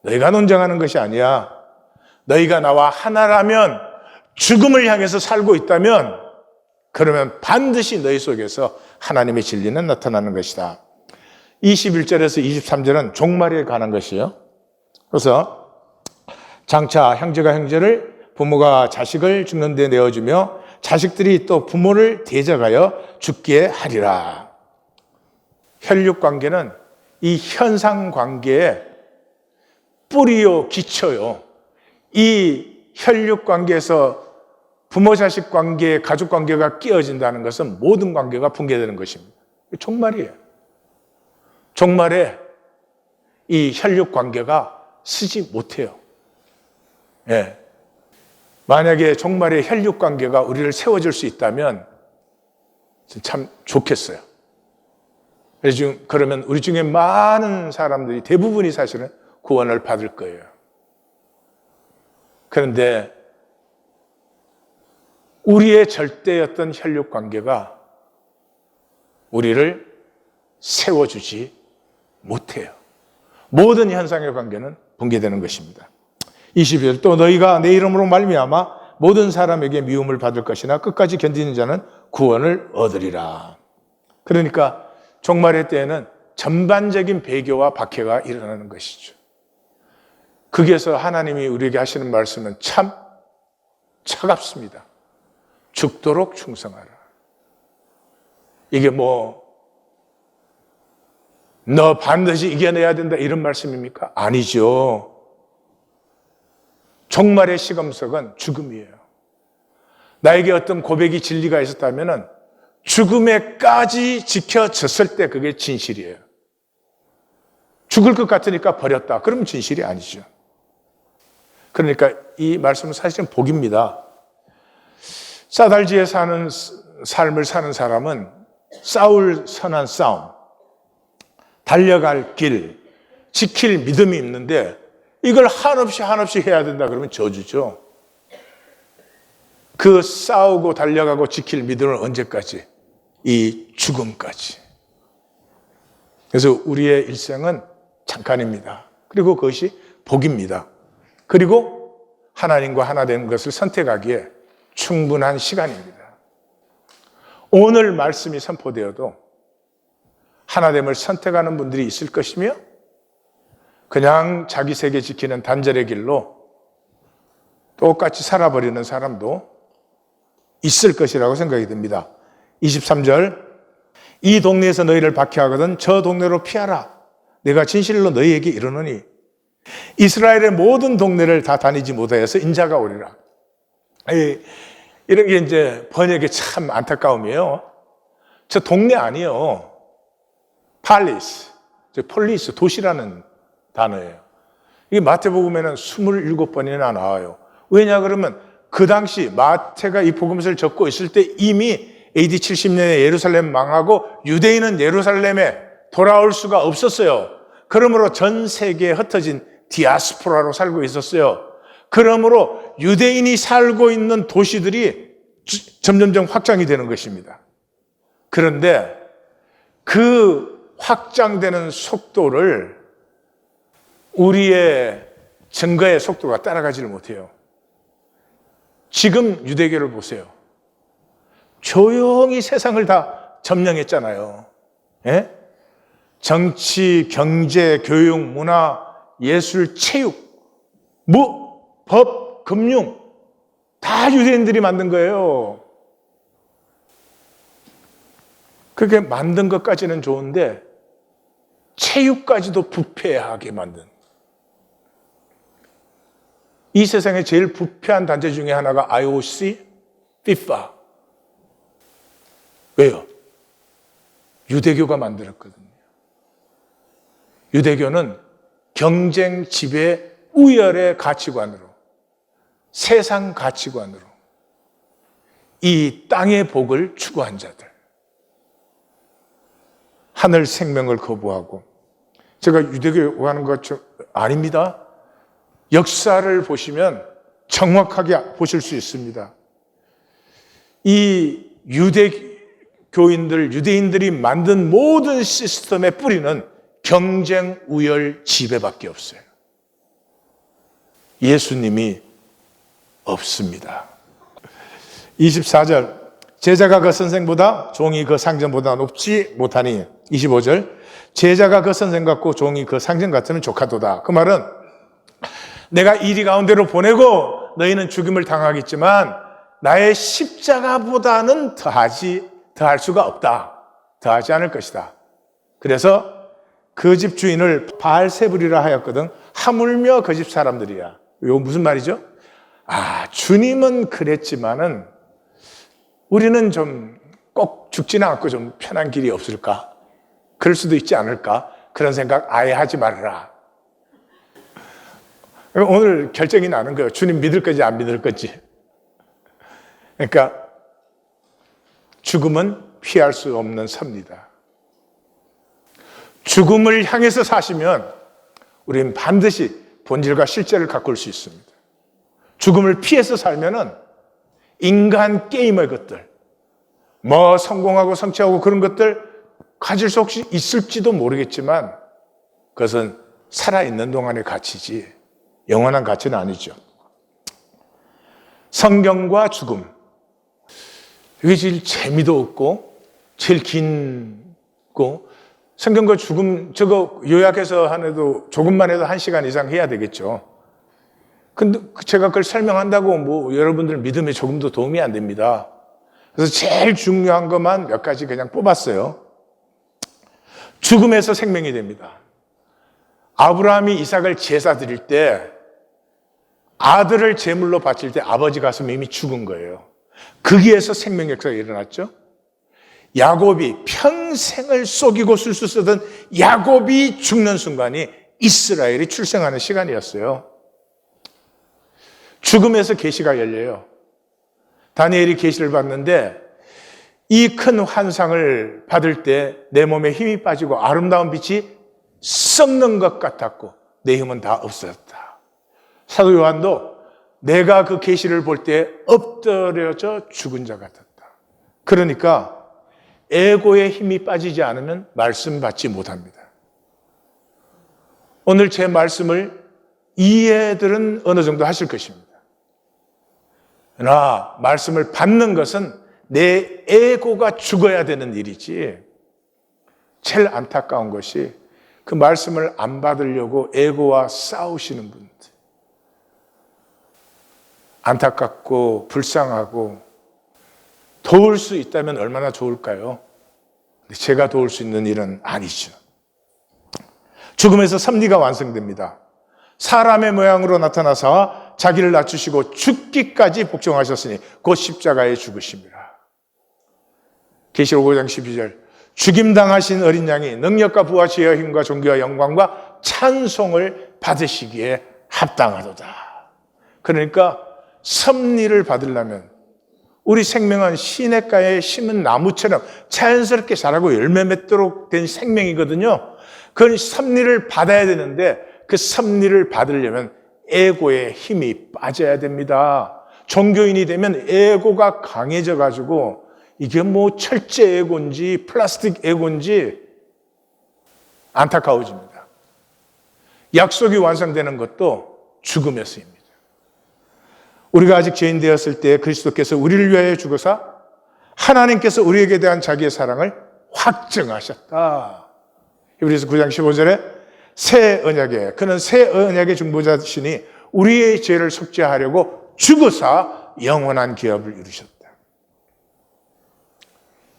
너희가 논쟁하는 것이 아니야. 너희가 나와 하나라면 죽음을 향해서 살고 있다면 그러면 반드시 너희 속에서 하나님의 진리는 나타나는 것이다. 21절에서 23절은 종말에 관한 것이에요. 그래서 장차 형제가 형제를 부모가 자식을 죽는 데 내어주며 자식들이 또 부모를 대적하여 죽게 하리라. 혈육관계는 이 현상관계의 뿌리요 기초요. 이 혈육관계에서 부모-자식 관계, 가족관계가 깨어진다는 것은 모든 관계가 붕괴되는 것입니다. 종말이에요. 종말에 이 혈육관계가 쓰지 못해요. 예. 만약에 종말에 혈육관계가 우리를 세워줄 수 있다면 참 좋겠어요. 그러면 우리 중에 많은 사람들이 대부분이 사실은 구원을 받을 거예요. 그런데 우리의 절대였던 혈육관계가 우리를 세워주지 못해요. 모든 현상의 관계는 붕괴되는 것입니다. 22절 또 너희가 내 이름으로 말미암아 모든 사람에게 미움을 받을 것이나 끝까지 견디는 자는 구원을 얻으리라. 그러니까 종말의 때에는 전반적인 배교와 박해가 일어나는 것이죠. 거기에서 하나님이 우리에게 하시는 말씀은 참 차갑습니다. 죽도록 충성하라. 이게 너 반드시 이겨내야 된다 이런 말씀입니까? 아니죠. 종말의 시금석은 죽음이에요. 나에게 어떤 고백이 진리가 있었다면 죽음에까지 지켜졌을 때 그게 진실이에요. 죽을 것 같으니까 버렸다. 그러면 진실이 아니죠. 그러니까 이 말씀은 사실은 복입니다. 싸달지에 사는 삶을 사는 사람은 싸울 선한 싸움, 달려갈 길, 지킬 믿음이 있는데 이걸 한없이 해야 된다 그러면 저주죠. 그 싸우고 달려가고 지킬 믿음을 언제까지? 이 죽음까지. 그래서 우리의 일생은 잠깐입니다. 그리고 그것이 복입니다. 그리고 하나님과 하나 되는 것을 선택하기에 충분한 시간입니다. 오늘 말씀이 선포되어도 하나됨을 선택하는 분들이 있을 것이며 그냥 자기 세계 지키는 단절의 길로 똑같이 살아버리는 사람도 있을 것이라고 생각이 듭니다. 23절 이 동네에서 너희를 박해하거든 저 동네로 피하라. 내가 진실로 너희에게 이르노니 이스라엘의 모든 동네를 다 다니지 못하여서 인자가 오리라. 이런 게 이제 번역이 참 안타까움이에요. 저 동네 아니에요. 팔리스, 폴리스, 도시라는 단어예요. 이게 마태복음에는 27번이나 나와요. 왜냐 그러면 그 당시 마태가 이 복음서를 적고 있을 때 이미 AD 70년에 예루살렘 망하고 유대인은 예루살렘에 돌아올 수가 없었어요. 그러므로 전 세계에 흩어진 디아스포라로 살고 있었어요. 그러므로 유대인이 살고 있는 도시들이 점점점 확장이 되는 것입니다. 그런데 그 확장되는 속도를 우리의 증거의 속도가 따라가지를 못해요. 지금 유대교를 보세요. 조용히 세상을 다 점령했잖아요. 예? 정치, 경제, 교육, 문화, 예술, 체육, 법, 금융 다 유대인들이 만든 거예요. 그게 만든 것까지는 좋은데 체육까지도 부패하게 만든, 이 세상에 제일 부패한 단체 중에 하나가 IOC, FIFA. 왜요? 유대교가 만들었거든요. 유대교는 경쟁 지배 우열의 가치관으로, 세상 가치관으로 이 땅의 복을 추구한 자들, 하늘 생명을 거부하고, 제가 유대교 하는 것 아닙니다. 역사를 보시면 정확하게 보실 수 있습니다. 이 유대인들이 만든 모든 시스템의 뿌리는 경쟁, 우열, 지배밖에 없어요. 예수님이 없습니다. 24절, 제자가 그 선생보다 종이 그 상전보다 높지 못하니. 25절, 제자가 그 선생 같고 종이 그 상전 같으면 족하도다. 그 말은 내가 이리 가운데로 보내고 너희는 죽임을 당하겠지만 나의 십자가보다는 더할 수가 없다. 더하지 않을 것이다. 그래서 그 집 주인을 바알세불이라 하였거든. 하물며 그 집 사람들이야. 이거 무슨 말이죠? 주님은 그랬지만은 우리는 좀 꼭 죽지는 않고 좀 편한 길이 없을까? 그럴 수도 있지 않을까? 그런 생각 아예 하지 말아라. 오늘 결정이 나는 거예요. 주님 믿을 건지 안 믿을 건지. 그러니까 죽음은 피할 수 없는 섭니다. 죽음을 향해서 사시면 우리는 반드시 본질과 실제를 가꿀 수 있습니다. 죽음을 피해서 살면은 인간 게임의 것들, 성공하고 성취하고 그런 것들 가질 수 혹시 있을지도 모르겠지만 그것은 살아있는 동안의 가치지 영원한 가치는 아니죠. 성경과 죽음, 이게 제일 재미도 없고 제일 긴고, 성경과 죽음 저거 요약해서 해도 조금만 해도 1시간 이상 해야 되겠죠. 근데 제가 그걸 설명한다고 여러분들 믿음에 조금도 도움이 안 됩니다. 그래서 제일 중요한 것만 몇 가지 그냥 뽑았어요. 죽음에서 생명이 됩니다. 아브라함이 이삭을 제사 드릴 때 아들을 제물로 바칠 때 아버지 가슴이 이미 죽은 거예요. 거기에서 생명 역사가 일어났죠. 야곱이 평생을 속이고 술수 쓰던 야곱이 죽는 순간이 이스라엘이 출생하는 시간이었어요. 죽음에서 계시가 열려요. 다니엘이 계시를 받는데 이 큰 환상을 받을 때 내 몸에 힘이 빠지고 아름다운 빛이 썩는 것 같았고 내 힘은 다 없어졌다. 사도 요한도 내가 그 계시를 볼 때 엎드려져 죽은 자 같았다. 그러니까 에고의 힘이 빠지지 않으면 말씀 받지 못합니다. 오늘 제 말씀을 이해들은 어느 정도 하실 것입니다. 그러나 말씀을 받는 것은 내 에고가 죽어야 되는 일이지, 제일 안타까운 것이 그 말씀을 안 받으려고 에고와 싸우시는 분들, 안타깝고 불쌍하고, 도울 수 있다면 얼마나 좋을까요? 제가 도울 수 있는 일은 아니죠. 죽음에서 섭리가 완성됩니다. 사람의 모양으로 나타나사 자기를 낮추시고 죽기까지 복종하셨으니 곧 십자가에 죽으심이라. 계시록 5장 12절, 죽임당하신 어린 양이 능력과 부와 지혜와 힘과 존귀와 영광과 찬송을 받으시기에 합당하도다. 그러니까 섭리를 받으려면 우리 생명은 시냇가에 심은 나무처럼 자연스럽게 자라고 열매 맺도록 된 생명이거든요. 그 섭리를 받아야 되는데 그 섭리를 받으려면 에고의 힘이 빠져야 됩니다. 종교인이 되면 에고가 강해져 가지고 이게 뭐 철제 에고인지 플라스틱 에고인지 안타까워집니다. 약속이 완성되는 것도 죽음에서입니다. 우리가 아직 죄인 되었을 때 그리스도께서 우리를 위하여 죽으사 하나님께서 우리에게 대한 자기의 사랑을 확증하셨다. 히브리서 9장 15절에 새 언약에 그는 새 언약의 중보자시니 우리의 죄를 속죄하려고 죽으사 영원한 기업을 이루셨다.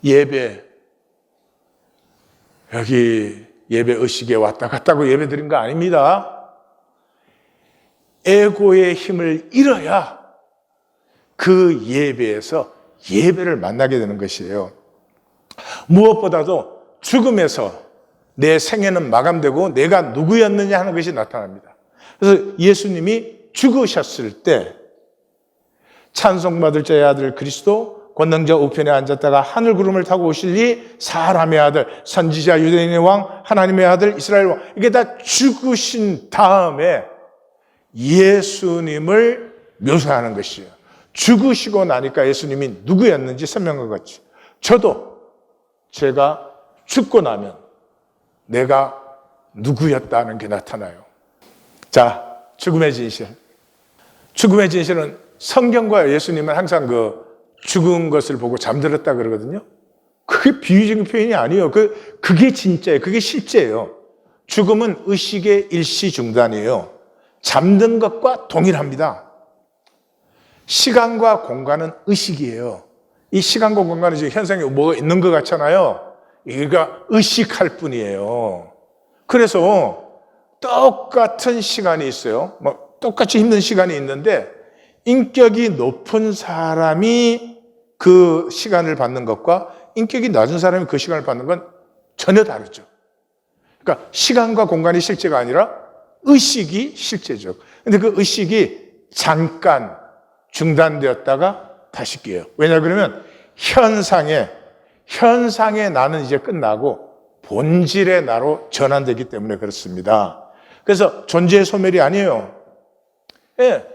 예배, 여기 예배 의식에 왔다 갔다고 예배 드린 거 아닙니다. 에고의 힘을 잃어야 그 예배에서 예배를 만나게 되는 것이에요. 무엇보다도 죽음에서 내 생애는 마감되고 내가 누구였느냐 하는 것이 나타납니다. 그래서 예수님이 죽으셨을 때 찬송받을 자의 아들 그리스도 권능자 우편에 앉았다가 하늘 구름을 타고 오실리 사람의 아들 선지자 유대인의 왕 하나님의 아들 이스라엘 왕 이게 다 죽으신 다음에 예수님을 묘사하는 것이에요. 죽으시고 나니까 예수님이 누구였는지 설명한 거지. 저도 제가 죽고 나면 내가 누구였다는 게 나타나요. 자, 죽음의 진실. 죽음의 진실은 성경과 예수님은 항상 그 죽은 것을 보고 잠들었다 그러거든요. 그게 비유적인 표현이 아니에요. 그게 진짜예요. 그게 실제예요. 죽음은 의식의 일시 중단이에요. 잠든 것과 동일합니다. 시간과 공간은 의식이에요. 이 시간과 공간은 지금 현상에 뭐가 있는 것 같잖아요. 이가 의식할 뿐이에요. 그래서 똑같은 시간이 있어요. 똑같이 힘든 시간이 있는데 인격이 높은 사람이 그 시간을 받는 것과 인격이 낮은 사람이 그 시간을 받는 건 전혀 다르죠. 그러니까 시간과 공간이 실제가 아니라 의식이 실제죠. 근데 그 의식이 잠깐 중단되었다가 다시 깨요. 왜냐 그러면 현상의 나는 이제 끝나고 본질의 나로 전환되기 때문에 그렇습니다. 그래서 존재의 소멸이 아니에요. 예.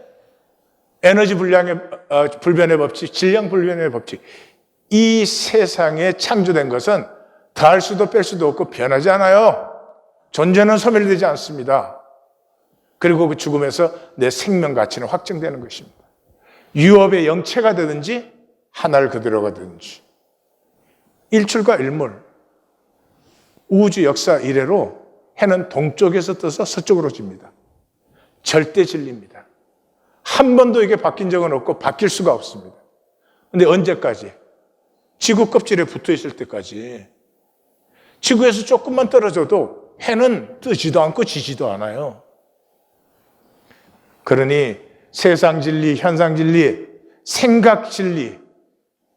에너지 불변의 법칙, 질량 불변의 법칙. 이 세상에 창조된 것은 더할 수도 뺄 수도 없고 변하지 않아요. 존재는 소멸되지 않습니다. 그리고 그 죽음에서 내 생명 가치는 확정되는 것입니다. 유업의 영체가 되든지 하나를 그대로가 되든지 일출과 일몰, 우주 역사 이래로 해는 동쪽에서 떠서 서쪽으로 집니다. 절대 진리입니다. 한 번도 이게 바뀐 적은 없고 바뀔 수가 없습니다. 그런데 언제까지? 지구 껍질에 붙어 있을 때까지. 지구에서 조금만 떨어져도 해는 뜨지도 않고 지지도 않아요. 그러니 세상 진리, 현상 진리, 생각 진리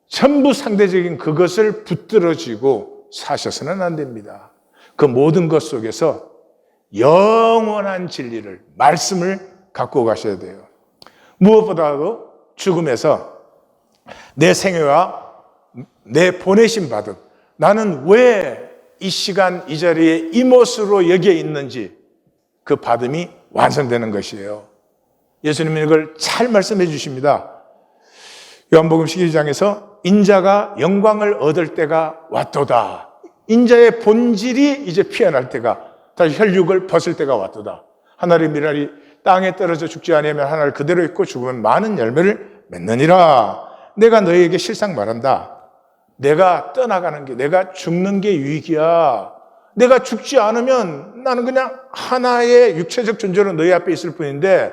전부 상대적인 그것을 붙들어지고 사셔서는 안 됩니다. 그 모든 것 속에서 영원한 진리를, 말씀을 갖고 가셔야 돼요. 무엇보다도 죽음에서 내 생애와 내 보내심 받음, 나는 왜 이 시간 이 자리에 이 모습으로 여기에 있는지 그 받음이 완성되는 것이에요. 예수님은 이걸 잘 말씀해 주십니다. 요한복음 12장에서 인자가 영광을 얻을 때가 왔도다. 인자의 본질이 이제 피어날 때가, 다시 혈육을 벗을 때가 왔도다. 하늘의 미랄이 땅에 떨어져 죽지 아니하면 하나를 그대로 있고 죽으면 많은 열매를 맺느니라. 내가 너희에게 실상 말한다. 내가 떠나가는 게, 내가 죽는 게 유익이야. 내가 죽지 않으면 나는 그냥 하나의 육체적 존재로 너희 앞에 있을 뿐인데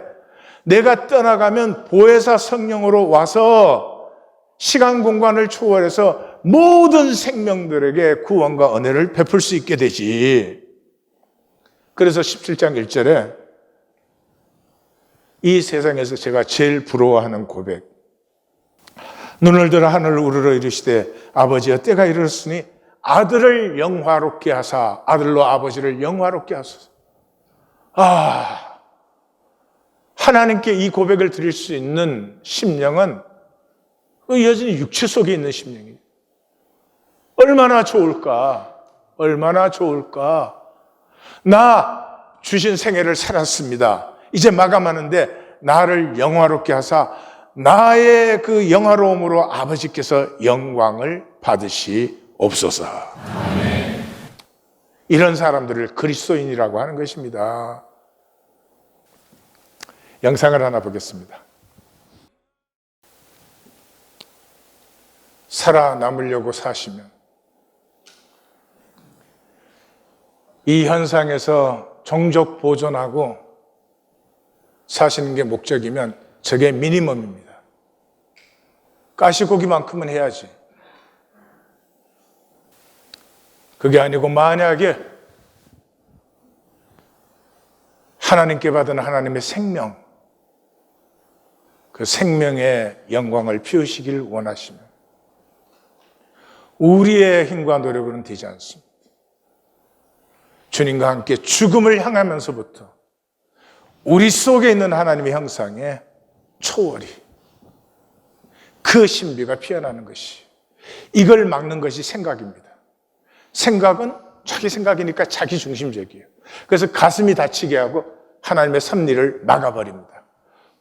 내가 떠나가면 보혜사 성령으로 와서 시간 공간을 초월해서 모든 생명들에게 구원과 은혜를 베풀 수 있게 되지. 그래서 17장 1절에 이 세상에서 제가 제일 부러워하는 고백. 눈을 들어 하늘을 우러러 이르시되 아버지여 때가 이르렀으니 아들을 영화롭게 하사 아들로 아버지를 영화롭게 하소서. 하나님께 이 고백을 드릴 수 있는 심령은 여전히 육체 속에 있는 심령이에요. 얼마나 좋을까? 얼마나 좋을까? 나 주신 생애를 살았습니다. 이제 마감하는데 나를 영화롭게 하사 나의 그 영화로움으로 아버지께서 영광을 받으시옵소서. 이런 사람들을 그리스도인이라고 하는 것입니다. 영상을 하나 보겠습니다. 살아남으려고 사시면 이 현상에서 종족 보존하고 사시는 게 목적이면 저게 미니멈입니다. 가시고기만큼은 해야지. 그게 아니고 만약에 하나님께 받은 하나님의 생명, 그 생명의 영광을 피우시길 원하시면 우리의 힘과 노력으로는 되지 않습니다. 주님과 함께 죽음을 향하면서부터 우리 속에 있는 하나님의 형상에 초월이, 그 신비가 피어나는 것이, 이걸 막는 것이 생각입니다. 생각은 자기 생각이니까 자기 중심적이에요. 그래서 가슴이 다치게 하고 하나님의 섭리를 막아버립니다.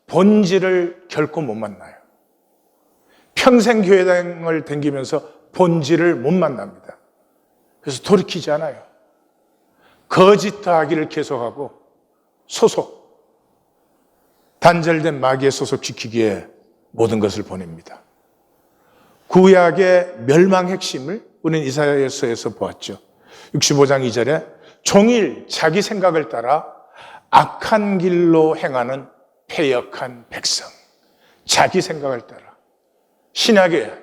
본질을 결코 못 만나요. 평생 교회당을 다니면서 본질을 못 만납니다. 그래서 돌이키지 않아요. 거짓하기를 계속하고 소속, 단절된 마귀의 소속시키기에 모든 것을 보냅니다. 구약의 멸망 핵심을 우리는 이사야서에서 보았죠. 65장 2절에 종일 자기 생각을 따라 악한 길로 행하는 패역한 백성, 자기 생각을 따라. 신약의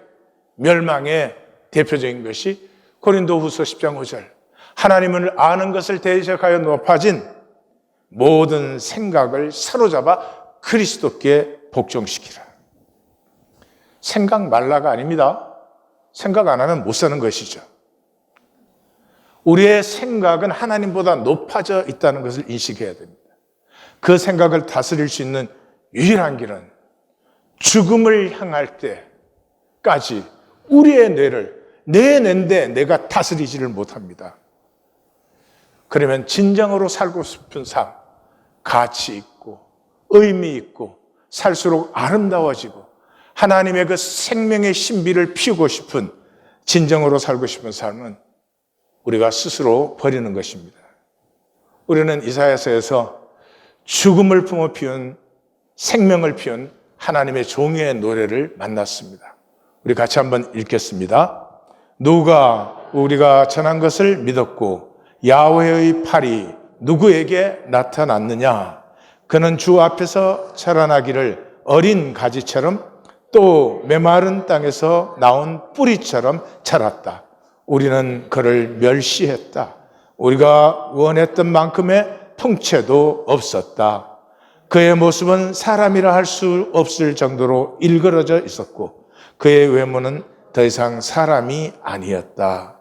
멸망의 대표적인 것이 고린도후서 10장 5절, 하나님을 아는 것을 대적하여 높아진 모든 생각을 사로잡아 그리스도께 복종시키라. 생각 말라가 아닙니다. 생각 안 하면 못 사는 것이죠. 우리의 생각은 하나님보다 높아져 있다는 것을 인식해야 됩니다. 그 생각을 다스릴 수 있는 유일한 길은 죽음을 향할 때까지 우리의 뇌를, 내 뇌인데 내가 다스리지를 못합니다. 그러면 진정으로 살고 싶은 삶, 가치 있고 의미 있고 살수록 아름다워지고 하나님의 그 생명의 신비를 피우고 싶은, 진정으로 살고 싶은 삶은 우리가 스스로 버리는 것입니다. 우리는 이사야서에서 죽음을 품어 피운, 생명을 피운 하나님의 종의 노래를 만났습니다. 우리 같이 한번 읽겠습니다. 누가 우리가 전한 것을 믿었고 야훼의 팔이 누구에게 나타났느냐? 그는 주 앞에서 자라나기를 어린 가지처럼 또 메마른 땅에서 나온 뿌리처럼 자랐다. 우리는 그를 멸시했다. 우리가 원했던 만큼의 풍채도 없었다. 그의 모습은 사람이라 할 수 없을 정도로 일그러져 있었고 그의 외모는 더 이상 사람이 아니었다.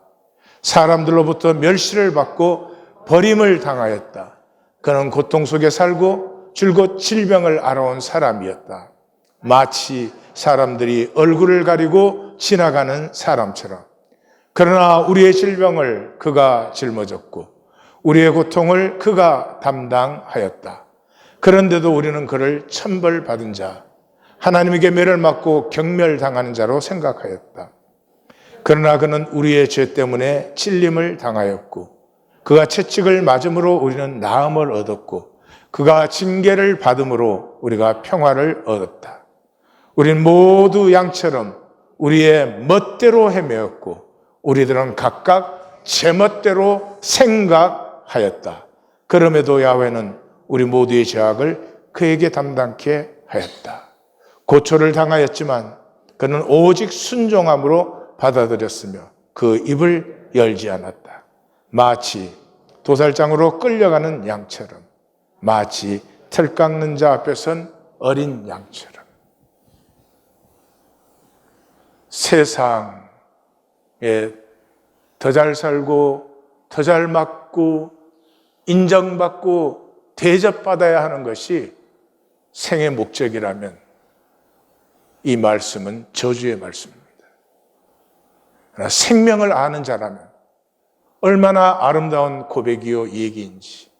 사람들로부터 멸시를 받고 버림을 당하였다. 그는 고통 속에 살고 줄곧 질병을 알아온 사람이었다. 마치 사람들이 얼굴을 가리고 지나가는 사람처럼. 그러나 우리의 질병을 그가 짊어졌고 우리의 고통을 그가 담당하였다. 그런데도 우리는 그를 천벌받은 자, 하나님에게 매를 맞고 경멸당하는 자로 생각하였다. 그러나 그는 우리의 죄 때문에 찔림을 당하였고 그가 채찍을 맞음으로 우리는 나음을 얻었고 그가 징계를 받음으로 우리가 평화를 얻었다. 우린 모두 양처럼 우리의 멋대로 헤매었고 우리들은 각각 제멋대로 생각하였다. 그럼에도 야훼는 우리 모두의 죄악을 그에게 담당케 하였다. 고초를 당하였지만 그는 오직 순종함으로 받아들였으며 그 입을 열지 않았다. 마치 도살장으로 끌려가는 양처럼, 마치 털 깎는 자 앞에 선 어린 양처럼. 세상의 더 잘 살고 더 잘 맞고 인정받고 대접받아야 하는 것이 생의 목적이라면 이 말씀은 저주의 말씀입니다. 그러나 생명을 아는 자라면 얼마나 아름다운 고백이요 얘기인지,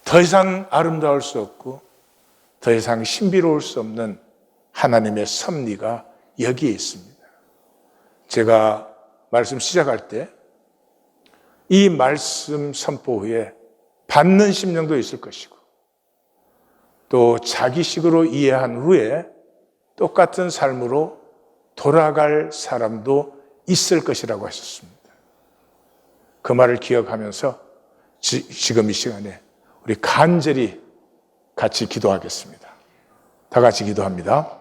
더 이상 아름다울 수 없고 더 이상 신비로울 수 없는 하나님의 섭리가 여기에 있습니다. 제가 말씀 시작할 때 이 말씀 선포 후에 받는 심령도 있을 것이고 또 자기식으로 이해한 후에 똑같은 삶으로 돌아갈 사람도 있을 것이라고 하셨습니다. 그 말을 기억하면서 지금 이 시간에 우리 간절히 같이 기도하겠습니다. 다 같이 기도합니다.